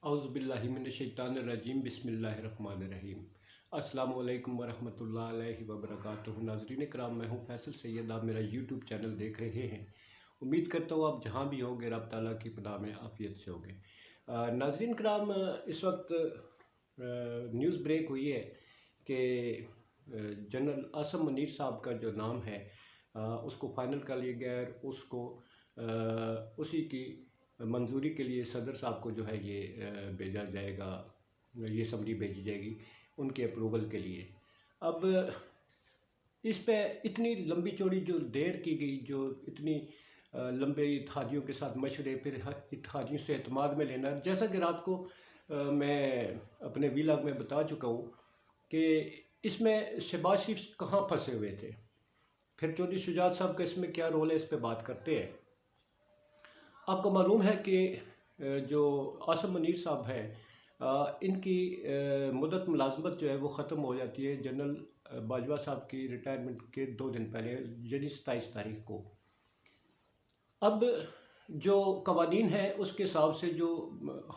औज़ुबिल्लाहिमिनश्शैतानिर्रजीम बिस्मिल्लाहिर्रहमानिर्रहीम। अस्सलाम वालेकुम वरहमतुल्लाहि वबरकातुहू। नाज़रीन कराम, मैं हूँ फैसल सैयद। आप मेरा यूट्यूब चैनल देख रहे हैं। उम्मीद करता हूँ आप जहाँ भी होंगे रब ताला की पनाह में आफ़ियत से होंगे। नाज़रीन कराम, इस वक्त न्यूज़ ब्रेक हुई है कि जनरल आसिम मुनीर साहब का जो नाम है उसको फ़ाइनल कर लिया गया है। उसको उसी की मंजूरी के लिए सदर साहब को जो है ये भेजा जाएगा, ये समरी भेजी जाएगी उनके अप्रूवल के लिए। अब इस पे इतनी लंबी चौड़ी जो देर की गई, जो इतनी लंबे इत्तेहादियों के साथ मशवरे, फिर इत्तेहादियों से एतमाद में लेना, जैसा कि रात को मैं अपने वीलॉग में बता चुका हूँ कि इसमें शहबाज शरीफ कहाँ फंसे हुए थे, फिर चौधरी शुजात साहब का इसमें क्या रोल है, इस पर बात करते हैं। आपको मालूम है कि जो आसिम मुनीर साहब हैं, इनकी मुद्दत मुलाजमत जो है वो ख़त्म हो जाती है जनरल बाजवा साहब की रिटायरमेंट के 2 दिन पहले, यानी 27 तारीख को। अब जो कवानीन है उसके हिसाब से जो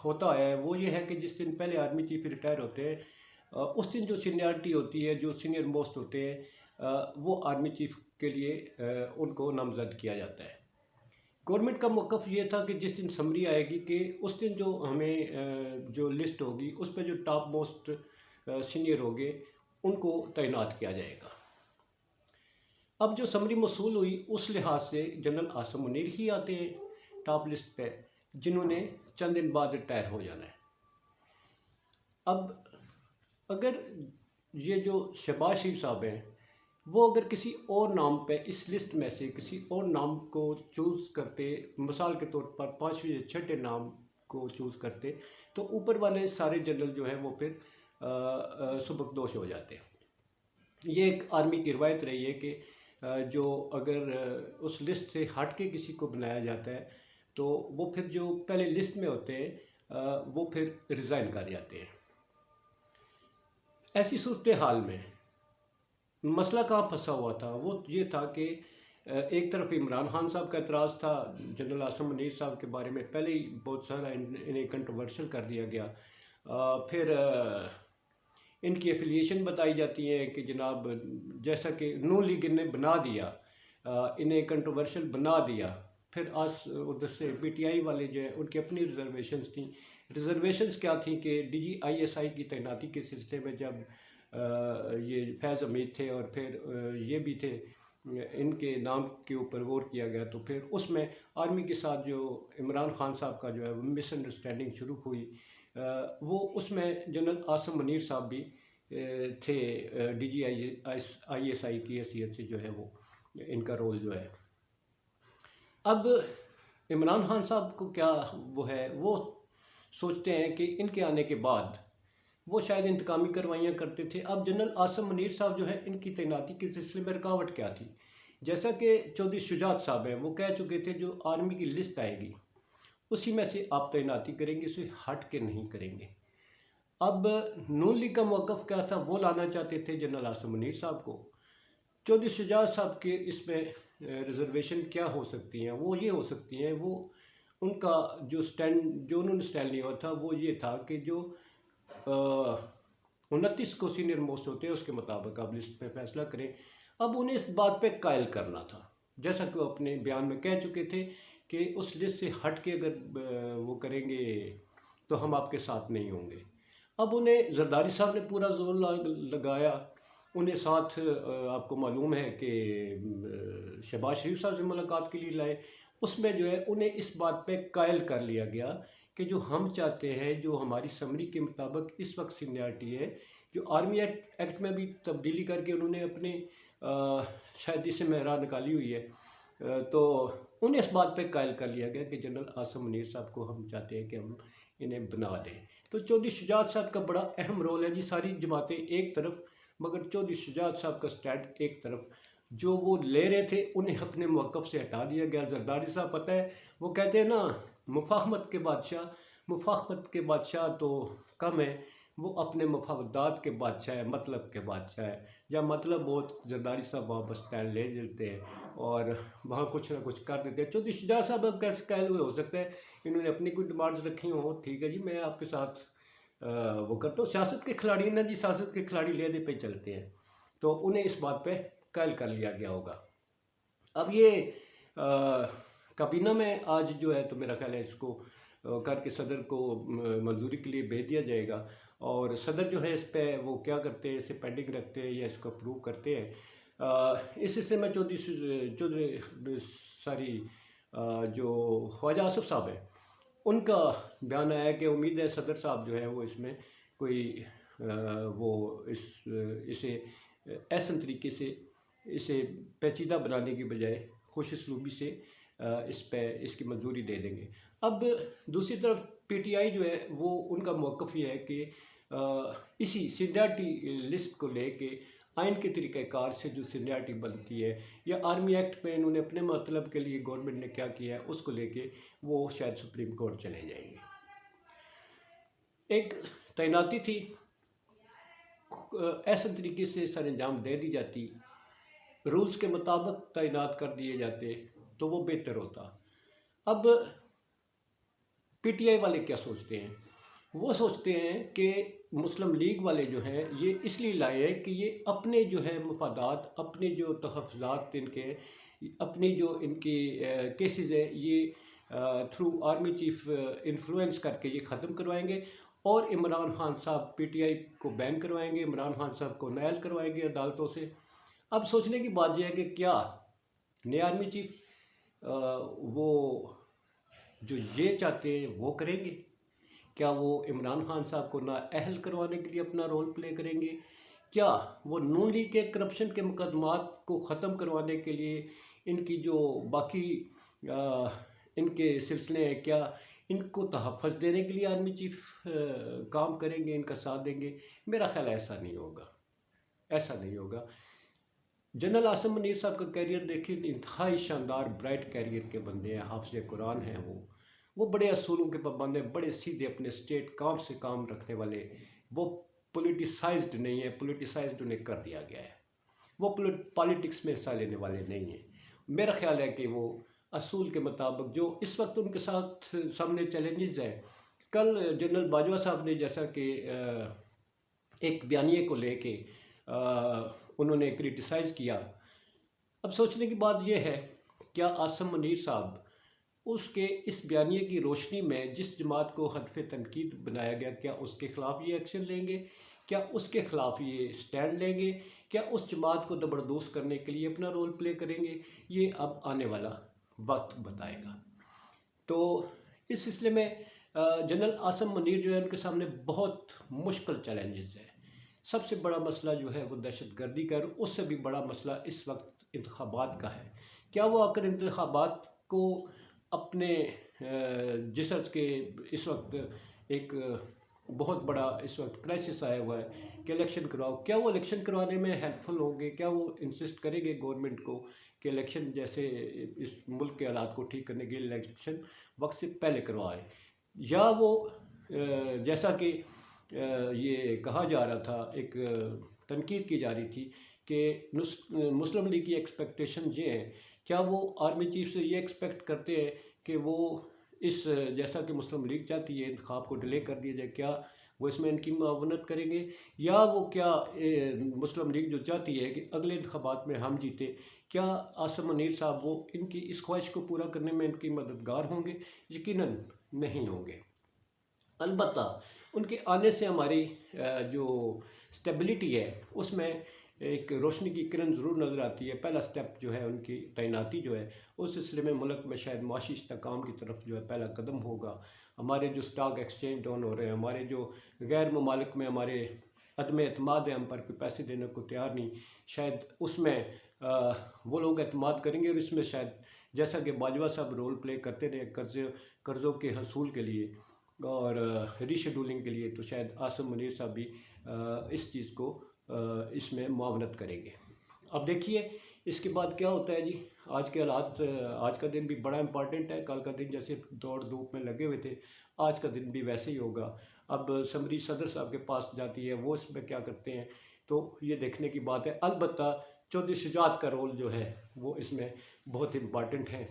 होता है वो ये है कि जिस दिन पहले आर्मी चीफ रिटायर होते हैं उस दिन जो सीनियरिटी होती है, जो सीनियर मोस्ट होते हैं, वो आर्मी चीफ के लिए उनको नामज़द किया जाता है। गवर्नमेंट का मौक़िफ़ ये था कि जिस दिन समरी आएगी कि उस दिन जो हमें जो लिस्ट होगी उस पर जो टॉप मोस्ट सीनियर होंगे उनको तैनात किया जाएगा। अब जो समरी मौसूल हुई उस लिहाज से जनरल आसिम मुनीर ही आते हैं टॉप लिस्ट पे, जिन्होंने चंद दिन बाद रिटायर हो जाना है। अब अगर ये जो शहबाज शरीफ साहब हैं वो अगर किसी और नाम पे इस लिस्ट में से किसी और नाम को चूज़ करते, मिसाल के तौर पर 5वें या 6ठे नाम को चूज़ करते, तो ऊपर वाले सारे जनरल जो हैं वो फिर सुबकदोश हो जाते हैं। ये एक आर्मी की रवायत रही है कि जो अगर उस लिस्ट से हट के किसी को बनाया जाता है तो वो फिर जो पहले लिस्ट में होते हैं वो फिर रिज़ाइन कर जाते हैं। ऐसी सूरत हाल में मसला कहाँ फंसा हुआ था, वो ये था कि एक तरफ इमरान खान साहब का एतराज़ था जनरल आसिम मुनीर साहब के बारे में, पहले ही बहुत सारा इन्हें कंट्रोवर्शियल कर दिया गया। फिर इनकी एफिलिएशन बताई जाती है कि जनाब जैसा कि नून लीग ने बना दिया, इन्हें कंट्रोवर्शियल बना दिया। फिर आज उधर से पीटीआई वाले जो है उनकी अपनी रिजर्वेशंस थी। रिजर्वेशंस क्या थी कि DGISI की तैनाती के सिलसिले में जब ये फैज़ हमीद थे और फिर ये भी थे, इनके नाम के ऊपर गौर किया गया, तो फिर उसमें आर्मी के साथ जो इमरान खान साहब का जो है मिसअंडरस्टैंडिंग शुरू हुई, वो उसमें जनरल आसिम मुनीर साहब भी थे। DGISI की हैसियत से जो है वो इनका रोल जो है। अब इमरान खान साहब को क्या वो है, वो सोचते हैं कि इनके आने के बाद वो शायद इंतकामी कार्रवाइयाँ करते थे। अब जनरल आसिम मुनीर साहब जो है इनकी तैनाती के सिलसिले में रुकावट क्या थी, जैसा कि चौधरी शुजात साहब हैं वो कह चुके थे जो आर्मी की लिस्ट आएगी उसी में से आप तैनाती करेंगे, उसे हट के नहीं करेंगे। अब नून लीग का मौक़िफ़ क्या था, वो लाना चाहते थे जनरल आसिम मुनीर साहब को। चौधरी शुजात साहब के इसमें रिजर्वेशन क्या हो सकती हैं, वो ये हो सकती हैं, वो उनका जो उन्होंने स्टैंड लिया था वो ये था कि जो 29 को सीनियर मोस्ट होते हैं उसके मुताबिक आप लिस्ट में फ़ैसला करें। अब उन्हें इस बात पे कायल करना था, जैसा कि वो अपने बयान में कह चुके थे कि उस लिस्ट से हट के अगर वो करेंगे तो हम आपके साथ नहीं होंगे। अब उन्हें जरदारी साहब ने पूरा जोर लगाया, उन्हें साथ आपको मालूम है कि शहबाज शरीफ साहब से मुलाकात के लिए लाए। उसमें जो है उन्हें इस बात पे कायल कर लिया गया कि जो हम चाहते हैं, जो हमारी समरी के मुताबिक इस वक्त सीनियरिटी है, जो आर्मी एक्ट में भी तब्दीली करके उन्होंने अपने शायद इसे मेहरा निकाली हुई है, तो उन्हें इस बात पे कायल कर लिया गया कि जनरल आसिम मुनीर साहब को हम चाहते हैं कि हम इन्हें बना दें। तो चौधरी शुजात साहब का बड़ा अहम रोल है जी। सारी जमातें एक तरफ, मगर चौधरी शुजात साहब का स्टैंड एक तरफ। जो वो ले रहे थे उन्हें अपने मौक़िफ़ से हटा दिया गया। जरदारी साहब पता है वो कहते हैं ना, मुफाहमत के बादशाह तो कम है, वो अपने मफादात के बादशाह है, मतलब के बादशाह है। या मतलब बहुत जरदारी साहब वहाँ बस स्टैंड ले लेते हैं और वहाँ कुछ ना कुछ कर देते हैं। चौधरी शुजा साहब अब कैसे कायल हुए हो सकता है इन्होंने अपनी कोई डिमांड्स रखी हो, ठीक है जी मैं आपके साथ वो करता हूँ। सियासत के खिलाड़ी ना जी, सियासत के खिलाड़ी लेने पे चलते हैं, तो उन्हें इस बात पे कायल कर लिया गया होगा। अब ये काबीना में आज जो है तो मेरा ख्याल है इसको करके सदर को मंजूरी के लिए भेज दिया जाएगा और सदर जो है इस पे वो क्या करते हैं, इसे पेंडिंग रखते हैं या इसको अप्रूव करते हैं। इस हिस्से में चौधरी सारी जो ख्वाजा आसिफ साहब है उनका बयान आया कि उम्मीद है सदर साहब जो है वो इसमें कोई वो इसे ऐसा तरीके से इसे पेचीदा बनाने की बजाय खुश उसलूबी से इस पे इसकी मंजूरी दे देंगे। अब दूसरी तरफ पीटीआई जो है वो उनका मौक़िफ़ ये है कि इसी सीनियरिटी लिस्ट को लेके आइन के तरीक़ाकार से जो सीनियरिटी बनती है या आर्मी एक्ट में इन्होंने अपने मतलब के लिए गवर्नमेंट ने क्या किया है उसको लेके वो शायद सुप्रीम कोर्ट चले जाएंगे। एक तैनाती थी ऐसे तरीके से सर अंजाम दे दी जाती, रूल्स के मुताबिक तैनात कर दिए जाते तो वो बेहतर होता। अब पीटीआई वाले क्या सोचते हैं, वो सोचते हैं कि मुस्लिम लीग वाले जो हैं ये इसलिए लाए हैं कि ये अपने जो है मफादात, अपने जो तहफ़्फ़ुज़ात इनके, अपनी जो इनकी केसेस है ये थ्रू आर्मी चीफ इन्फ्लुएंस करके ये ख़त्म करवाएंगे और इमरान खान साहब पीटीआई को बैन करवाएंगे, इमरान खान साहब को नायल करवाएंगे अदालतों से। अब सोचने की बात यह है कि क्या नए आर्मी चीफ वो जो ये चाहते हैं वो करेंगे? क्या वो इमरान खान साहब को नाअहल करवाने के लिए अपना रोल प्ले करेंगे? क्या वो नून लीग के करप्शन के मुकदमात को ख़त्म करवाने के लिए इनकी जो बाकी इनके सिलसिले हैं क्या इनको तहफ़्फ़ुज़ देने के लिए आर्मी चीफ काम करेंगे, इनका साथ देंगे? मेरा ख्याल ऐसा नहीं होगा, ऐसा नहीं होगा। जनरल आसिम मुनीर साहब का कैरियर देखिए, इंतहाई शानदार ब्राइट कैरियर के बंदे हैं, हाफ़िज़ कुरान हैं वो बड़े असूलों के पाबंद हैं, बड़े सीधे अपने स्टेट काम से काम रखने वाले, वो पोलिटिसाइज्ड नहीं है, पोलिटिसाइज्ड उन्हें कर दिया गया है, वो पॉलिटिक्स में हिस्सा लेने वाले नहीं हैं। मेरा ख्याल है कि वो असूल के मुताबिक जो इस वक्त उनके साथ सामने चैलेंजेस हैं, कल जनरल बाजवा साहब ने जैसा कि एक बयानिए को लेके उन्होंने क्रिटिसाइज़ किया। अब सोचने की बात यह है, क्या आसिम मुनीर साहब उसके इस बयानिए की रोशनी में जिस जमात को हदफ़ तनकीद बनाया गया, क्या उसके ख़िलाफ़ ये एक्शन लेंगे? क्या उसके ख़िलाफ़ ये स्टैंड लेंगे? क्या उस जमात को ज़बरदस्त करने के लिए अपना रोल प्ले करेंगे? ये अब आने वाला वक्त बताएगा। तो इस सिलसिले में जनरल आसिम मुनीर जो है उनके सामने बहुत मुश्किल चैलेंजेस है। सबसे बड़ा मसला जो है वो दहशतगर्दी का है, उससे भी बड़ा मसला इस वक्त इंतखाबात का है। क्या वो आकर इंतखाबात को अपने जिस के इस वक्त एक बहुत बड़ा इस वक्त क्राइसिस आया हुआ है कि इलेक्शन करवाओ, क्या वो इलेक्शन करवाने में हेल्पफुल होंगे? क्या वो इंसिस्ट करेंगे गवर्नमेंट को कि इलेक्शन जैसे इस मुल्क के हालात को ठीक करने के लिए इलेक्शन वक्त से पहले करवाए? या वो जैसा कि ये कहा जा रहा था, एक तनकीद की जा रही थी कि मुस्लिम लीग की एक्सपेक्टेशन ये है, क्या वो आर्मी चीफ से ये एक्सपेक्ट करते हैं कि वो इस जैसा कि मुस्लिम लीग चाहती है इंतखाब को डिले कर दिया जाए, क्या वो इसमें इनकी मुआवनत करेंगे? या वो क्या मुस्लिम लीग जो चाहती है कि अगले इंतखाबात में हम जीते, क्या आसिम मुनीर साहब वो इनकी इस ख्वाहिश को पूरा करने में इनकी मददगार होंगे? यकीनन नहीं होंगे। अलबत्ता उनके आने से हमारी जो स्टेबिलिटी है उसमें एक रोशनी की किरण ज़रूर नज़र आती है। पहला स्टेप जो है उनकी तैनाती जो है उस सिलसिले में मुल्क में शायद माशी इस्तेहकाम की तरफ जो है पहला कदम होगा। हमारे जो स्टॉक एक्सचेंज डाउन हो रहे हैं, हमारे जो गैर ममालिक में हमारे अदम एतमाद है, हम पर कोई पैसे देने को तैयार नहीं, शायद उसमें वो लोग एतमाद करेंगे और इसमें शायद जैसा कि बाजवा साहब रोल प्ले करते रहे कर्ज़ों के हसूल के लिए और रीशेड्यूलिंग के लिए, तो शायद आसिम मुनीर साहब भी इस चीज़ को इसमें मुआवनत करेंगे। अब देखिए इसके बाद क्या होता है जी, आज के हालात, आज का दिन भी बड़ा इम्पॉर्टेंट है। कल का दिन जैसे दौड़ धूप में लगे हुए थे, आज का दिन भी वैसे ही होगा। अब समरी सदर साहब के पास जाती है, वो इसमें क्या करते हैं, तो ये देखने की बात है। अलबत्ता चौधरी शुजात का रोल जो है वो इसमें बहुत इम्पॉर्टेंट है।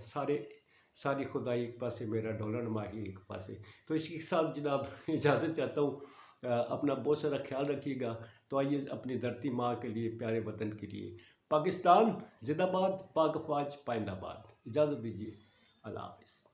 सारी खुदाई एक पासे, मेरा डोलन माही एक पासे। तो इसके साथ जनाब इजाज़त चाहता हूँ। अपना बहुत सारा ख्याल रखिएगा। तो आइए अपनी धरती माँ के लिए, प्यारे वतन के लिए, पाकिस्तान जिंदाबाद, पाक अफवाज पाइंदाबाद। इजाज़त दीजिए, अल्लाह हाफ़िज़।